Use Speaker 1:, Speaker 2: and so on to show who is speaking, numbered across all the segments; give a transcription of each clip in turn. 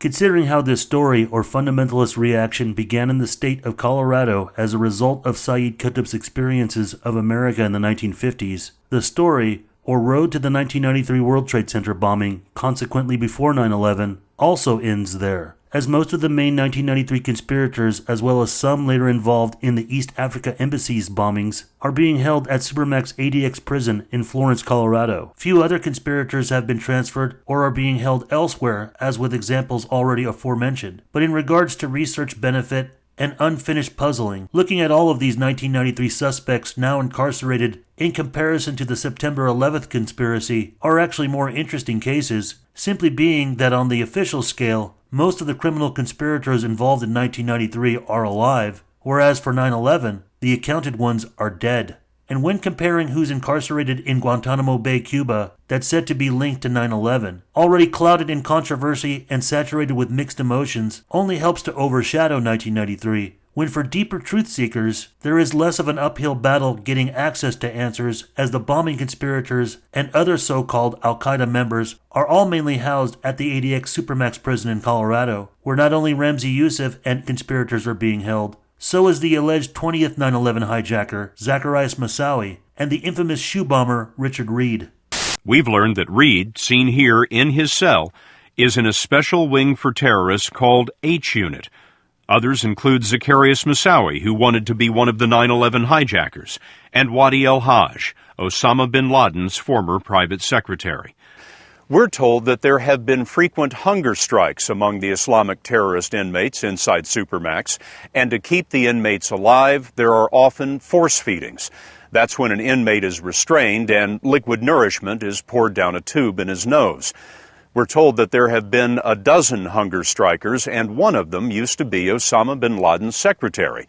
Speaker 1: Considering how this story or fundamentalist reaction began in the state of Colorado as a result of Saeed Qutb's experiences of America in the 1950s, the story, or road to the 1993 World Trade Center bombing, consequently before 9/11, also ends there, as most of the main 1993 conspirators, as well as some later involved in the East Africa Embassy's bombings, are being held at Supermax ADX prison in Florence, Colorado. Few other conspirators have been transferred or are being held elsewhere, as with examples already aforementioned. But in regards to research benefit and unfinished puzzling, looking at all of these 1993 suspects now incarcerated in comparison to the September 11th conspiracy are actually more interesting cases, simply being that on the official scale, most of the criminal conspirators involved in 1993 are alive, whereas for 9/11, the accounted ones are dead. And when comparing who's incarcerated in Guantanamo Bay, Cuba, that's said to be linked to 9/11, already clouded in controversy and saturated with mixed emotions, only helps to overshadow 1993, when for deeper truth seekers, there is less of an uphill battle getting access to answers, as the bombing conspirators and other so-called Al-Qaeda members are all mainly housed at the ADX Supermax prison in Colorado, where not only Ramzi Youssef and conspirators are being held, so is the alleged 20th 9/11 hijacker, Zacarias Moussaoui, and the infamous shoe bomber, Richard Reed.
Speaker 2: We've learned that Reed, seen here in his cell, is in a special wing for terrorists called H Unit. Others include Zacarias Moussaoui, who wanted to be one of the 9/11 hijackers, and Wadi El-Hage, Osama bin Laden's former private secretary. We're told that there have been frequent hunger strikes among the Islamic terrorist inmates inside Supermax, and to keep the inmates alive, there are often force feedings. That's when an inmate is restrained and liquid nourishment is poured down a tube in his nose. We're told that there have been a dozen hunger strikers, and one of them used to be Osama bin Laden's secretary.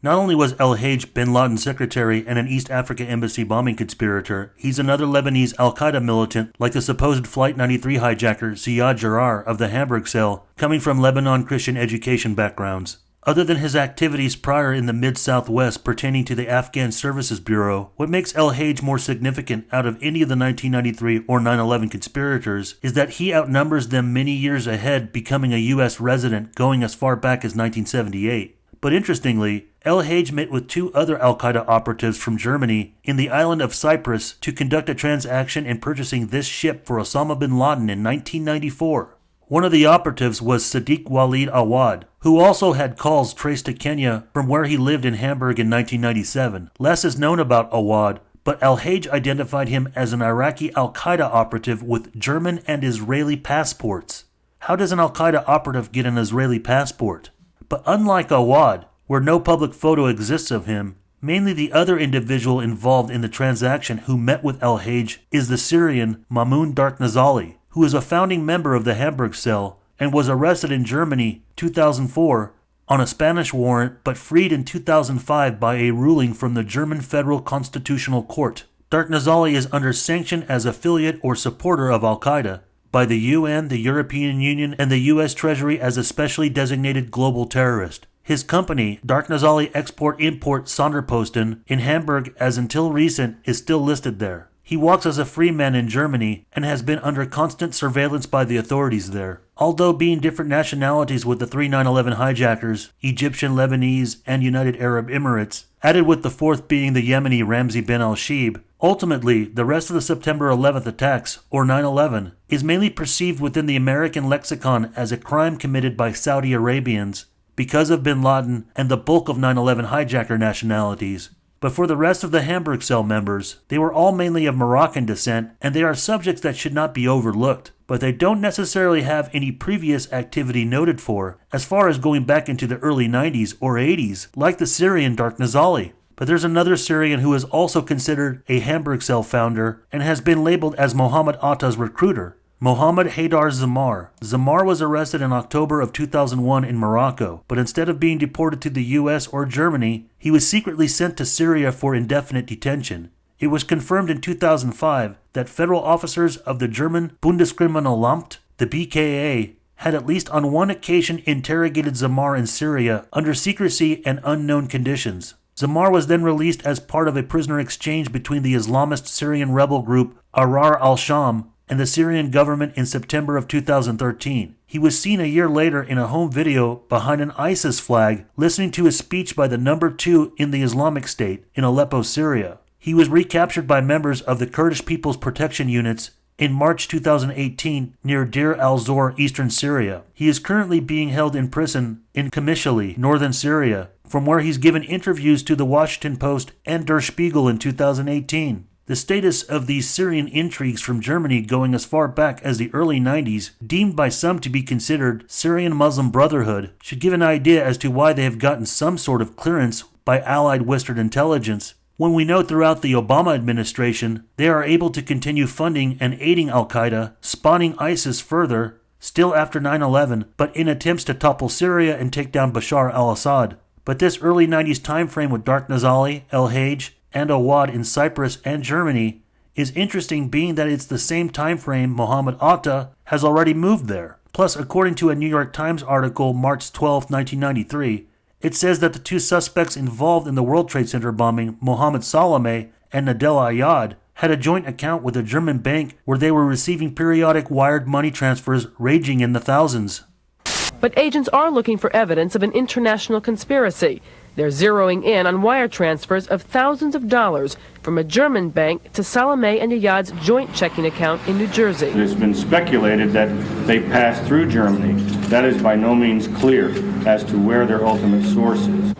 Speaker 1: Not only was El-Hage bin Laden's secretary and an East Africa Embassy bombing conspirator, he's another Lebanese Al-Qaeda militant like the supposed Flight 93 hijacker Ziad Jarrah of the Hamburg cell, coming from Lebanon Christian education backgrounds. Other than his activities prior in the Mid-Southwest pertaining to the Afghan Services Bureau, what makes El-Hage more significant out of any of the 1993 or 9/11 conspirators is that he outnumbers them many years ahead, becoming a U.S. resident going as far back as 1978. But interestingly, El-Hage met with two other Al-Qaeda operatives from Germany in the island of Cyprus to conduct a transaction in purchasing this ship for Osama bin Laden in 1994. One of the operatives was Sadiq Walid Awad, who also had calls traced to Kenya from where he lived in Hamburg in 1997. Less is known about Awad, but El-Hage identified him as an Iraqi Al-Qaeda operative with German and Israeli passports. How does an Al-Qaeda operative get an Israeli passport? But unlike Awad, where no public photo exists of him, mainly the other individual involved in the transaction who met with El-Hage is the Syrian Mamoun Darknazali, who is a founding member of the Hamburg cell and was arrested in Germany 2004 on a Spanish warrant but freed in 2005 by a ruling from the German Federal Constitutional Court. Darknazali is under sanction as affiliate or supporter of Al-Qaeda by the UN, the European Union, and the U.S. Treasury as a specially designated global terrorist. His company, Darknazali Export-Import Sonderposten, in Hamburg as until recent, is still listed there. He walks as a free man in Germany and has been under constant surveillance by the authorities there. Although being different nationalities with the three 9/11 hijackers, Egyptian, Lebanese, and United Arab Emirates, added with the fourth being the Yemeni Ramzi bin al-Shibh, ultimately, the rest of the September 11th attacks, or 9/11, is mainly perceived within the American lexicon as a crime committed by Saudi Arabians because of bin Laden and the bulk of 9/11 hijacker nationalities. But for the rest of the Hamburg cell members, they were all mainly of Moroccan descent, and they are subjects that should not be overlooked. But they don't necessarily have any previous activity noted for, as far as going back into the early 90s or 80s, like the Syrian Darknazali. But there's another Syrian who is also considered a Hamburg cell founder and has been labeled as Mohammed Atta's recruiter, Mohammed Haydar Zamar. Zamar was arrested in October of 2001 in Morocco, but instead of being deported to the US or Germany, he was secretly sent to Syria for indefinite detention. It was confirmed in 2005 that federal officers of the German Bundeskriminalamt, the BKA, had at least on one occasion interrogated Zamar in Syria under secrecy and unknown conditions. Zamar was then released as part of a prisoner exchange between the Islamist Syrian rebel group Ahrar al-Sham and the Syrian government in September of 2013. He was seen a year later in a home video behind an ISIS flag, listening to a speech by the number 2 in the Islamic State in Aleppo, Syria. He was recaptured by members of the Kurdish People's Protection Units in March 2018 near Deir al-Zor, eastern Syria. He is currently being held in prison in Qamishli, northern Syria, from where he's given interviews to the Washington Post and Der Spiegel in 2018. The status of these Syrian intrigues from Germany going as far back as the early 90s, deemed by some to be considered Syrian Muslim Brotherhood, should give an idea as to why they have gotten some sort of clearance by Allied Western intelligence, when we know throughout the Obama administration they are able to continue funding and aiding al-Qaeda, spawning ISIS further, still after 9/11, but in attempts to topple Syria and take down Bashar al-Assad. But this early 90s time frame with Dark Nazali, El-Hage, and Wadi in Cyprus and Germany is interesting, being that it's the same time frame Mohammed Atta has already moved there. Plus, according to a New York Times article March 12, 1993, it says that the 2 suspects involved in the World Trade Center bombing, Mohammed Salameh and Nadel Ayad, had a joint account with a German bank where they were receiving periodic wired money transfers ranging in the thousands.
Speaker 3: But agents are looking for evidence of an international conspiracy. They're zeroing in on wire transfers of thousands of dollars from a German bank to Salameh and Ayad's joint checking account in New Jersey.
Speaker 4: It has been speculated that they passed through Germany. That is by no means clear as to where their ultimate source is.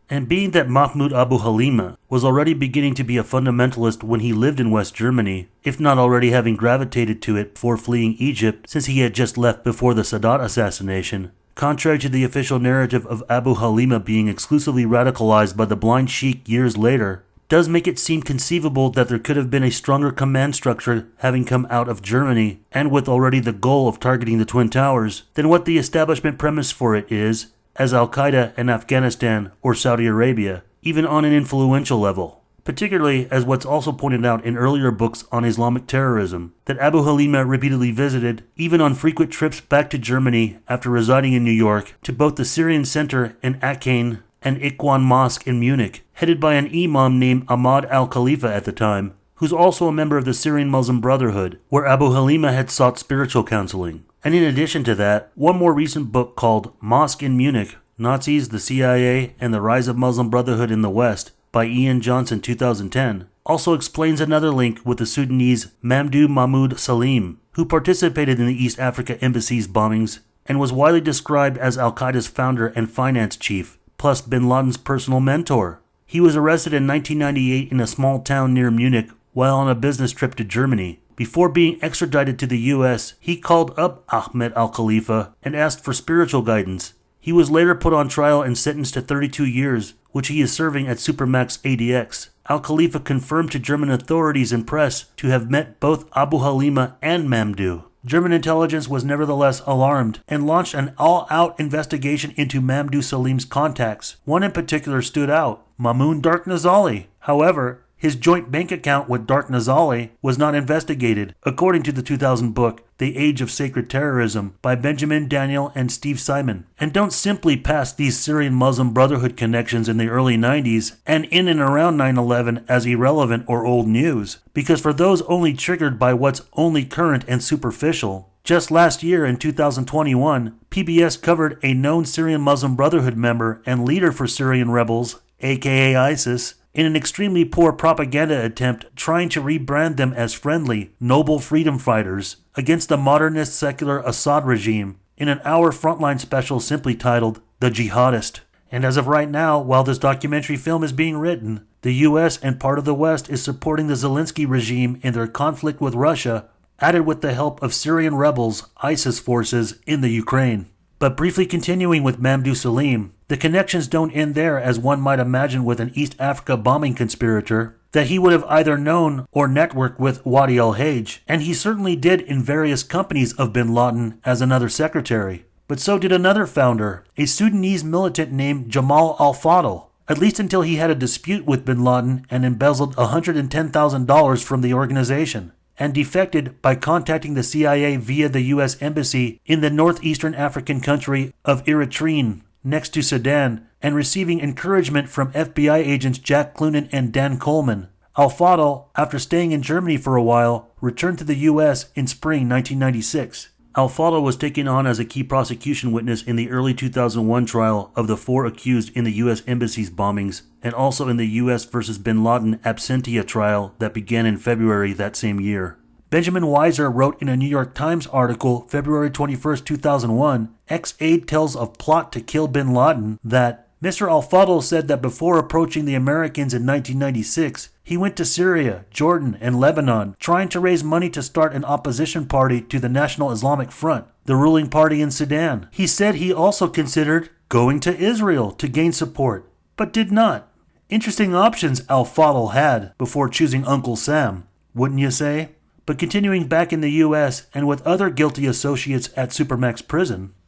Speaker 1: And being that Mahmoud Abu Halima was already beginning to be a fundamentalist when he lived in West Germany, if not already having gravitated to it before fleeing Egypt since he had just left before the Sadat assassination, contrary to the official narrative of Abu Halima being exclusively radicalized by the blind sheikh years later, does make it seem conceivable that there could have been a stronger command structure having come out of Germany, and with already the goal of targeting the Twin Towers, than what the establishment premise for it is, as Al-Qaeda in Afghanistan or Saudi Arabia, even on an influential level. Particularly as what's also pointed out in earlier books on Islamic terrorism, that Abu Halima repeatedly visited, even on frequent trips back to Germany after residing in New York, to both the Syrian Center in Aachen and Ikhwan Mosque in Munich, headed by an imam named Ahmad al-Khalifa at the time, who's also a member of the Syrian Muslim Brotherhood, where Abu Halima had sought spiritual counseling. And in addition to that, one more recent book called Mosque in Munich, Nazis, the CIA, and the Rise of Muslim Brotherhood in the West, by Ian Johnson 2010, also explains another link with the Sudanese Mamdouh Mahmoud Salim, who participated in the East Africa Embassy's bombings and was widely described as Al-Qaeda's founder and finance chief, plus bin Laden's personal mentor. He was arrested in 1998 in a small town near Munich while on a business trip to Germany. Before being extradited to the US, he called up Ahmed al-Khalifa and asked for spiritual guidance. He was later put on trial and sentenced to 32 years, which he is serving at Supermax ADX. Al-Khalifa confirmed to German authorities and press to have met both Abu Halima and Mamdouh. German intelligence was nevertheless alarmed and launched an all-out investigation into Mamdouh Salim's contacts. One in particular stood out, Mamoun Dark Nazali. However, his joint bank account with Dark Nazali was not investigated, according to the 2000 book, The Age of Sacred Terrorism, by Benjamin Daniel and Steve Simon. And don't simply pass these Syrian Muslim Brotherhood connections in the early 90s and in and around 9/11 as irrelevant or old news, because for those only triggered by what's only current and superficial, just last year in 2021, PBS covered a known Syrian Muslim Brotherhood member and leader for Syrian rebels, aka ISIS, in an extremely poor propaganda attempt trying to rebrand them as friendly, noble freedom fighters against the modernist secular Assad regime in an hour frontline special simply titled The Jihadist. And as of right now, while this documentary film is being written, the US and part of the West is supporting the Zelensky regime in their conflict with Russia, added with the help of Syrian rebels, ISIS forces, in the Ukraine. But briefly continuing with Mamdouh Salim, the connections don't end there, as one might imagine with an East Africa bombing conspirator, that he would have either known or networked with Wadi El-Hage, and he certainly did in various companies of bin Laden as another secretary. But so did another founder, a Sudanese militant named Jamal al-Fadl, at least until he had a dispute with bin Laden and embezzled $110,000 from the organization, and defected by contacting the CIA via the U.S. Embassy in the northeastern African country of Eritrea, next to Sudan, and receiving encouragement from FBI agents Jack Clunan and Dan Coleman. Al-Fadl, after staying in Germany for a while, returned to the U.S. in spring 1996. Al-Fadl was taken on as a key prosecution witness in the early 2001 trial of the 4 accused in the U.S. Embassy's bombings, and also in the U.S. versus bin Laden absentia trial that began in February that same year. Benjamin Weiser wrote in a New York Times article February 21, 2001, ex-aide tells of plot to kill bin Laden that Mr. Al-Fadl said that before approaching the Americans in 1996, he went to Syria, Jordan, and Lebanon, trying to raise money to start an opposition party to the National Islamic Front, the ruling party in Sudan. He said he also considered going to Israel to gain support, but did not. Interesting options Al-Fadl had before choosing Uncle Sam, wouldn't you say? But continuing back in the U.S. and with other guilty associates at Supermax prison,